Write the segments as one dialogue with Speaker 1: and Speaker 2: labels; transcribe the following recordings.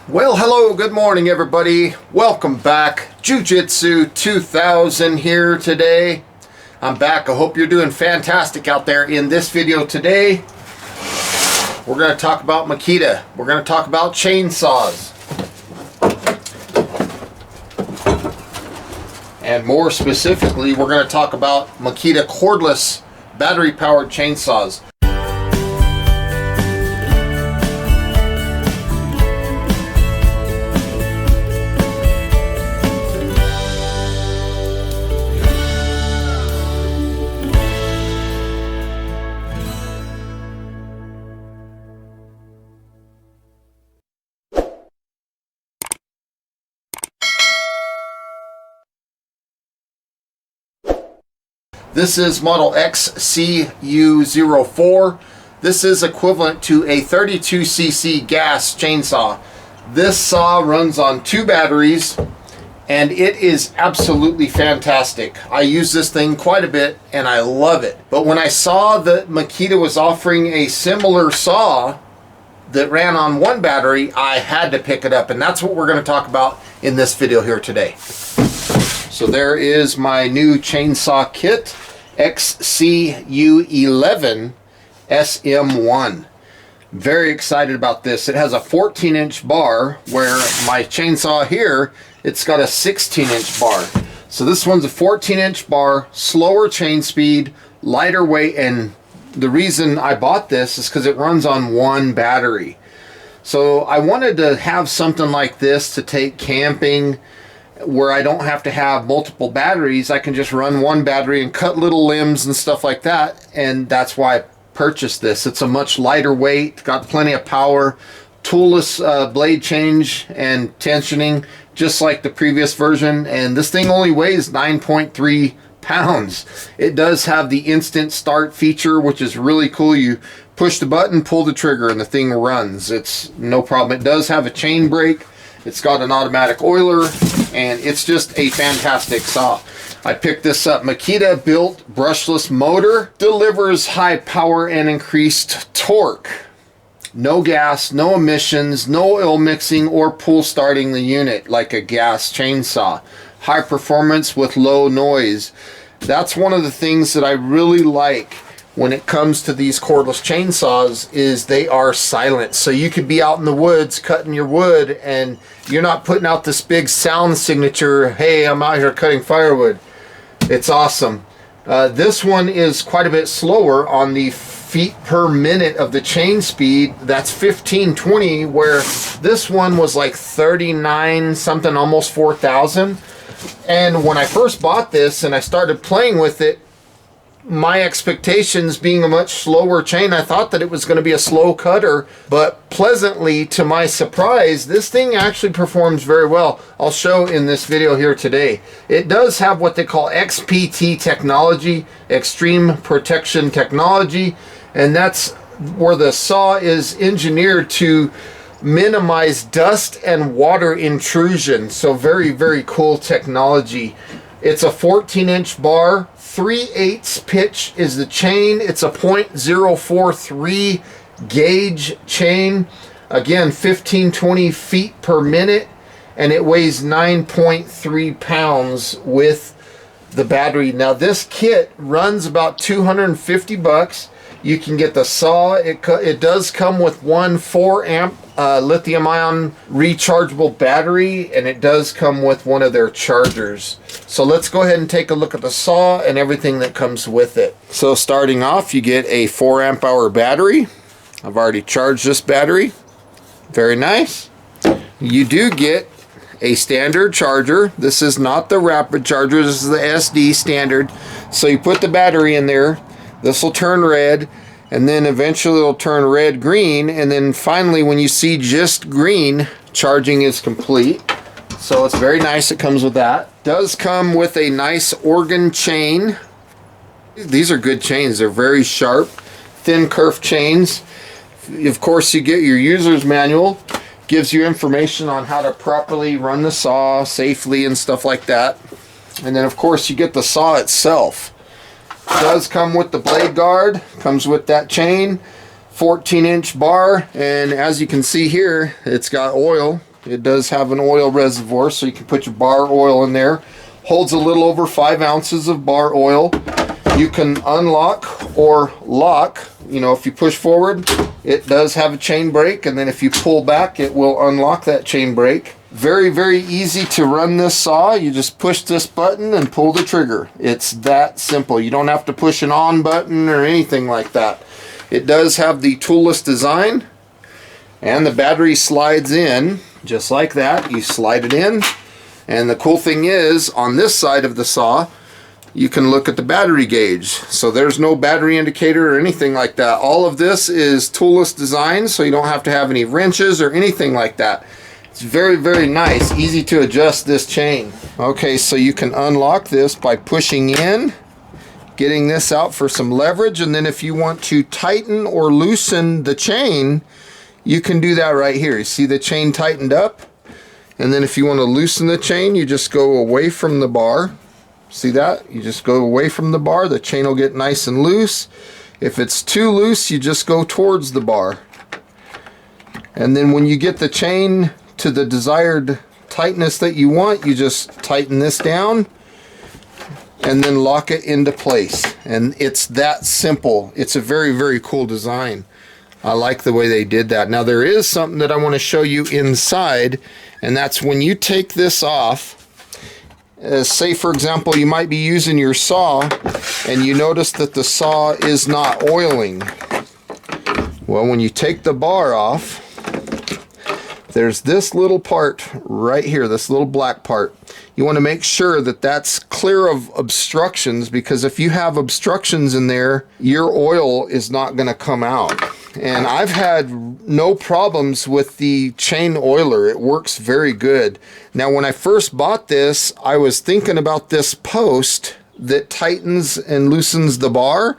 Speaker 1: Well, hello, good morning everybody. Welcome back. Jiu-Jitsu 2000 here today. I'm back. I hope you're doing fantastic out there. In this video today, we're going to talk about Makita. We're going to talk about chainsaws. And more specifically, we're going to talk about Makita cordless battery-powered chainsaws. This is model XCU11. This is equivalent to a 32cc gas chainsaw. This saw runs on 2 batteries and it is absolutely fantastic. I use this thing quite a bit and I love it. But when I saw that Makita was offering a similar saw that ran on 1 battery, I had to pick it up, and that's what we're going to talk about in this video here today. So there is my new chainsaw kit, XCU11 SM1. Very excited about this. It has a 14-inch bar, where my chainsaw here, it's got a 16-inch bar. So this one's a 14-inch bar, slower chain speed, lighter weight, and the reason I bought this is because it runs on 1 battery. So I wanted to have something like this to take camping, where I don't have to have multiple batteries. I can just run 1 battery and cut little limbs and stuff like that, and that's why I purchased this. It's a much lighter weight, got plenty of power, toolless blade change and tensioning, just like the previous version, and this thing only weighs 9.3 pounds. It does have the instant start feature, which is really cool. You push the button, pull the trigger, and the thing runs. It's no problem. It does have a chain brake. It's got an automatic oiler, and it's just a fantastic saw. I picked this up. Makita built brushless motor, delivers high power and increased torque. No gas, no emissions, no oil mixing or pull starting the unit like a gas chainsaw. High performance with low noise. That's one of the things that I really like when it comes to these cordless chainsaws, is they are silent. So you could be out in the woods cutting your wood and you're not putting out this big sound signature, hey, I'm out here cutting firewood. It's awesome. This one is quite a bit slower on the feet per minute of the chain speed. That's 1520, where this one was like 39 something, almost 4,000. And when I first bought this and I started playing with it, my expectations being a much slower chain, I thought that it was going to be a slow cutter, but pleasantly to my surprise, this thing actually performs very well. I'll show in this video here today. It does have what they call XPT technology, extreme protection technology, and that's where the saw is engineered to minimize dust and water intrusion. So very, very cool technology. It's a 14-inch bar. 3/8 pitch is the chain. It's a .043 gauge chain. Again, 1520 feet per minute, and it weighs 9.3 pounds with the battery. Now this kit runs about 250 bucks. You can get the saw. It does come with 1 4-amp lithium-ion rechargeable battery, and it does come with one of their chargers. So let's go ahead and take a look at the saw and everything that comes with it. So starting off, you get a 4-amp-hour battery. I've already charged this battery. Very nice. You do get a standard charger. This is not the rapid charger. This is the SD standard. So you put the battery in there. This will turn red, and then eventually it'll turn red green, and then finally when you see just green, charging is complete. So it's very nice. It comes with that. Does come with a nice organ chain. These are good chains. They're very sharp, thin kerf chains. Of course, you get your user's manual. Gives you information on how to properly run the saw safely and stuff like that. And then of course you get the saw itself. It does come with the blade guard, comes with that chain, 14-inch bar, and as you can see here, it's got oil, It does have an oil reservoir, so you can put your bar oil in there. Holds a little over 5 ounces of bar oil. You can unlock or lock. You know, if you push forward, it does have a chain brake, and then if you pull back, it will unlock that chain brake. Very, very easy to run this saw. You just push this button and pull the trigger. It's that simple. You don't have to push an on button or anything like that. It does have the toolless design, and the battery slides in just like that. You slide it in, and the cool thing is, on this side of the saw, you can look at the battery gauge. So there's no battery indicator or anything like that. All of this is toolless design, so you don't have to have any wrenches or anything like that. It's very, very nice. Easy to adjust this chain. Okay, so you can unlock this by pushing in, getting this out for some leverage, and then if you want to tighten or loosen the chain, you can do that right here. You see the chain tightened up? And then if you want to loosen the chain, you just go away from the bar. See that? You just go away from the bar, the chain will get nice and loose. If it's too loose, you just go towards the bar. And then when you get the chain to the desired tightness that you want, you just tighten this down and then lock it into place. And it's that simple. It's a very, very cool design. I like the way they did that. Now there is something that I want to show you inside, and that's when you take this off. Say for example, you might be using your saw and you notice that the saw is not oiling. Well, when you take the bar off, there's this little part right here, this little black part. You want to make sure that that's clear of obstructions, because if you have obstructions in there, your oil is not going to come out. And I've had no problems with the chain oiler. It works very good. Now, when I first bought this, I was thinking about this post that tightens and loosens the bar.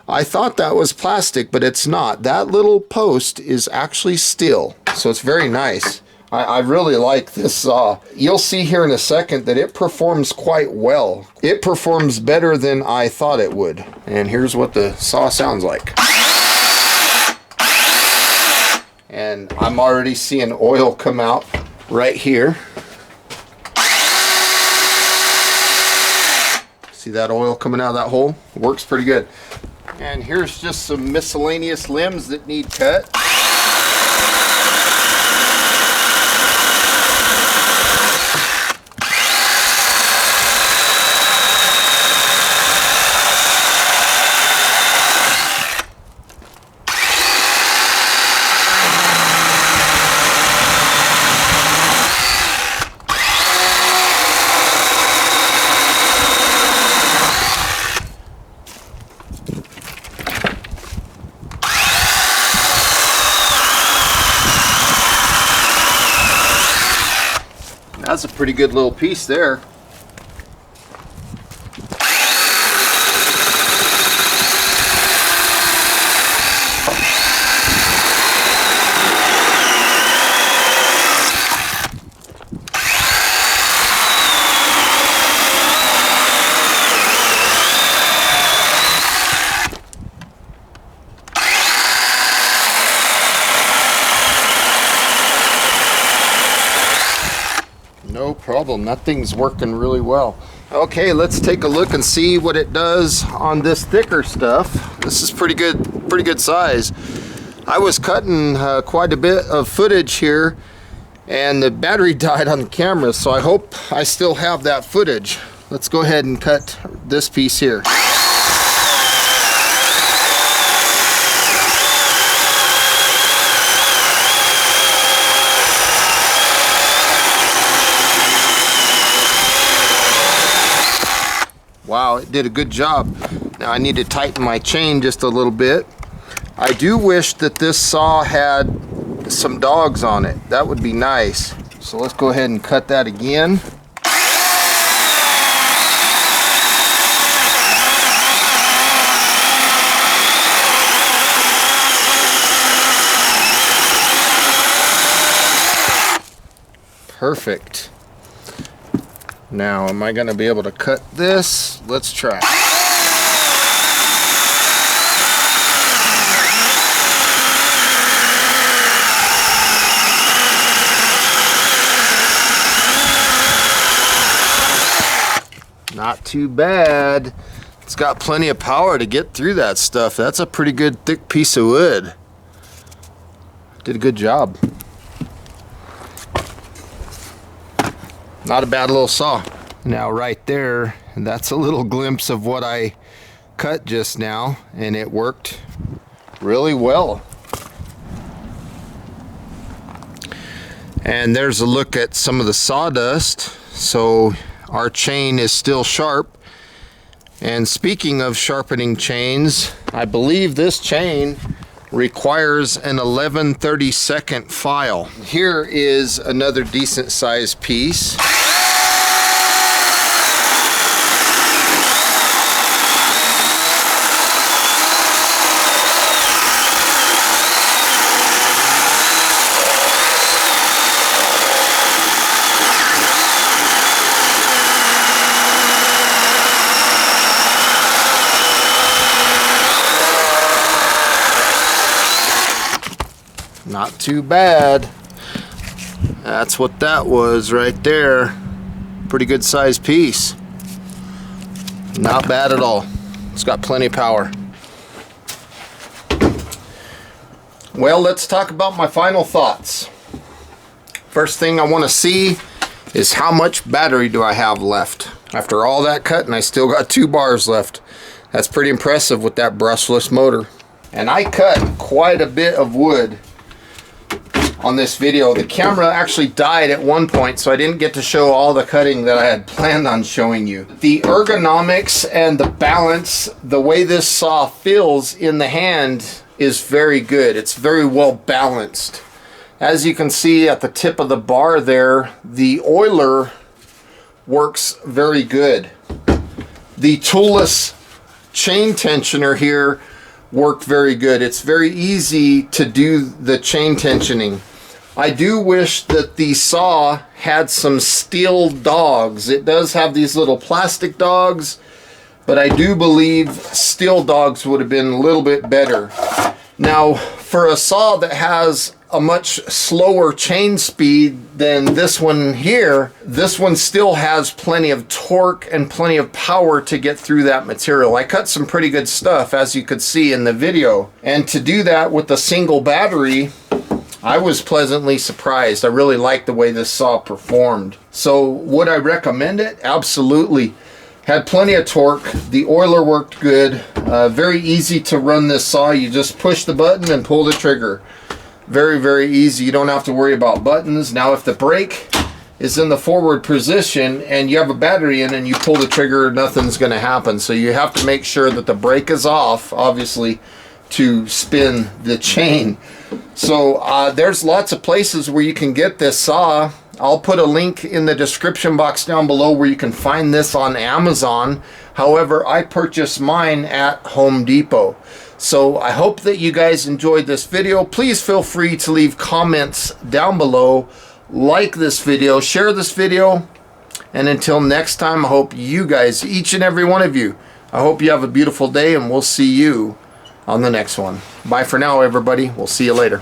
Speaker 1: I thought that was plastic, but it's not. That little post is actually steel, so it's very nice. I really like this saw. You'll see here in a second that it performs quite well. It performs better than I thought it would. And here's what the saw sounds like. And I'm already seeing oil come out right here. See that oil coming out of that hole? Works pretty good. And here's just some miscellaneous limbs that need cut. That's a pretty good little piece there. No problem, that thing's working really well. Okay, let's take a look and see what it does on this thicker stuff. This is pretty good size. I was cutting quite a bit of footage here, and the battery died on the camera, so I hope I still have that footage. Let's go ahead and cut this piece here. Wow, it did a good job. Now I need to tighten my chain just a little bit. I do wish that this saw had some dogs on it. That would be nice. So let's go ahead and cut that again. Perfect. Now, am I going to be able to cut this? Let's try. Not too bad. It's got plenty of power to get through that stuff. That's a pretty good thick piece of wood. Did a good job. Not a bad little saw. Now right there, that's a little glimpse of what I cut just now, and it worked really well. And there's a look at some of the sawdust. So our chain is still sharp. And speaking of sharpening chains, I believe this chain requires an 11/32 file. Here is another decent sized piece. Not too bad. That's what that was right there. Pretty good sized piece. Not bad at all. It's got plenty of power. Well, let's talk about my final thoughts. First thing I want to see is how much battery do I have left. After all that cutting, I still got 2 bars left. That's pretty impressive with that brushless motor. And I cut quite a bit of wood on this video. The camera actually died at one point, so I didn't get to show all the cutting that I had planned on showing you. The ergonomics and the balance, the way this saw feels in the hand is very good. It's very well balanced. As you can see at the tip of the bar there, the oiler works very good. The toolless chain tensioner here worked very good. It's very easy to do the chain tensioning. I do wish that the saw had some steel dogs. It does have these little plastic dogs, but I do believe steel dogs would have been a little bit better. Now, for a saw that has a much slower chain speed than this one here, this one still has plenty of torque and plenty of power to get through that material. I cut some pretty good stuff, as you could see in the video. And to do that with a single battery, I was pleasantly surprised. I really liked the way this saw performed. So would I recommend it? Absolutely. Had plenty of torque. The oiler worked good. Very easy to run this saw. You just push the button and pull the trigger. Very, very easy. You don't have to worry about buttons. Now, if the brake is in the forward position and you have a battery in and you pull the trigger, nothing's going to happen. So you have to make sure that the brake is off, obviously, to spin the chain. So there's lots of places where you can get this saw. I'll put a link in the description box down below where you can find this on Amazon. However, I purchased mine at Home Depot. So I hope that you guys enjoyed this video. Please feel free to leave comments down below. Like this video, share this video. And until next time, I hope you guys, each and every one of you, I hope you have a beautiful day, and we'll see you on the next one. Bye for now, everybody. We'll see you later.